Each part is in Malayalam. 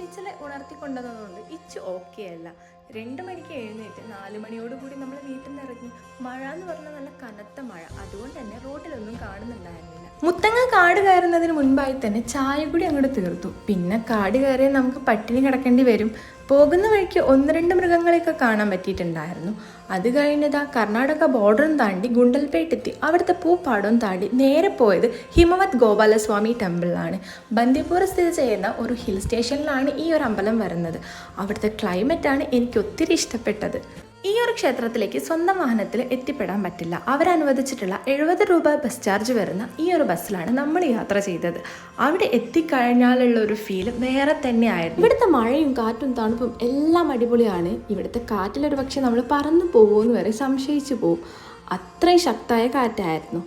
നീച്ചലെ ഉണർത്തിക്കൊണ്ടതുകൊണ്ട് ഇച്ച് ഓക്കെ അല്ല. 2 മണിക്ക് എഴുന്നേറ്റ് 4 മണിയോടുകൂടി നമ്മൾ വീട്ടിൽ നിന്ന് ഇറങ്ങി. മഴ എന്ന് പറഞ്ഞാൽ നല്ല കനത്ത മഴ, അതുകൊണ്ട് തന്നെ റോഡിലൊന്നും കാണുന്നുണ്ടായിരുന്നില്ല. മുത്തങ്ങ കാട് കയറുന്നതിന് മുൻപായി തന്നെ ചായ കൂടി അങ്ങോട്ട് തീർത്തു. പിന്നെ കാട് കയറിയാൽ നമുക്ക് പട്ടിണി കിടക്കേണ്ടി വരും. പോകുന്ന വഴിക്ക് 1-2 മൃഗങ്ങളെയൊക്കെ കാണാൻ പറ്റിയിട്ടുണ്ടായിരുന്നു. അത് കഴിഞ്ഞതാ കർണാടക ബോർഡറും താണ്ടി ഗുണ്ടൽപേട്ടെത്തി. അവിടുത്തെ പൂപ്പാടവും താണ്ടി നേരെ പോയത് ഹിമവത് ഗോപാലസ്വാമി ടെമ്പിളിലാണ്. ബന്ദിപ്പൂർ സ്ഥിതി ചെയ്യുന്ന ഒരു ഹിൽ സ്റ്റേഷനിലാണ് ഈ ഒരു അമ്പലം വരുന്നത്. അവിടുത്തെ ക്ലൈമറ്റാണ് എനിക്ക് ഒത്തിരി ഇഷ്ടപ്പെട്ടത്. ഈ ഒരു ക്ഷേത്രത്തിലേക്ക് സ്വന്തം വാഹനത്തിൽ എത്തിപ്പെടാൻ പറ്റില്ല. അവരനുവദിച്ചിട്ടുള്ള 70 രൂപ ബസ് ചാർജ് വരുന്ന ഈ ഒരു ബസ്സിലാണ് നമ്മൾ യാത്ര ചെയ്തത്. അവിടെ എത്തിക്കഴിഞ്ഞാലുള്ള ഒരു ഫീൽ വേറെ തന്നെയായിരുന്നു. ഇവിടുത്തെ മഴയും കാറ്റും തണുപ്പും എല്ലാം അടിപൊളിയാണ്. ഇവിടുത്തെ കാറ്റിലൊരു പക്ഷേ നമ്മൾ പറന്നു പോകുമെന്ന് വരെ സംശയിച്ചു പോകും. അത്രയും ശക്തമായ കാറ്റായിരുന്നു.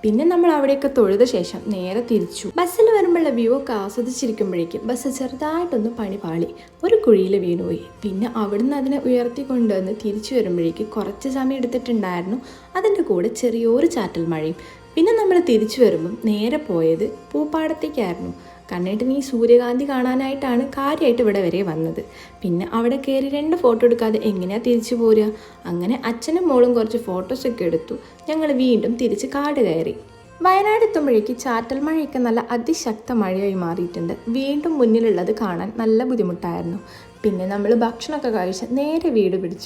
പിന്നെ നമ്മൾ അവിടെയൊക്കെ തൊഴുത ശേഷം നേരെ തിരിച്ചു. ബസ്സിൽ വരുമ്പോഴുള്ള വ്യൂ ഒക്കെ ആസ്വദിച്ചിരിക്കുമ്പോഴേക്കും ബസ് ചെറുതായിട്ടൊന്ന് പണി പാളി, ഒരു കുഴിയിൽ വീണുപോയി. പിന്നെ അവിടുന്ന് അതിനെ ഉയർത്തിക്കൊണ്ടുവന്ന് തിരിച്ചു വരുമ്പോഴേക്കും കുറച്ച് സമയം എടുത്തിട്ടുണ്ടായിരുന്നു. അതിൻ്റെ കൂടെ ചെറിയൊരു ചാറ്റൽ മഴയും. പിന്നെ നമ്മൾ തിരിച്ചു വരുമ്പം നേരെ പോയത് പൂപ്പാടത്തേക്കായിരുന്നു. കണ്ണേട്ടൻ ഈ സൂര്യകാന്തി കാണാനായിട്ടാണ് കാര്യമായിട്ട് ഇവിടെ വരെ വന്നത്. പിന്നെ അവിടെ കയറി 2 ഫോട്ടോ എടുക്കാതെ എങ്ങനെയാണ് തിരിച്ചു പോരുക? അങ്ങനെ അച്ഛനും മോളും കുറച്ച് ഫോട്ടോസൊക്കെ എടുത്തു. ഞങ്ങൾ വീണ്ടും തിരിച്ച് കാട് കയറി. വയനാട് എത്തുമ്പോഴേക്ക് ചാറ്റൽ മഴയൊക്കെ നല്ല അതിശക്ത മഴയായി മാറിയിട്ടുണ്ട്. വീണ്ടും മുന്നിലുള്ളത് കാണാൻ നല്ല ബുദ്ധിമുട്ടായിരുന്നു. പിന്നെ നമ്മൾ ഭക്ഷണമൊക്കെ കഴിച്ച് നേരെ വീട് പിടിച്ചു.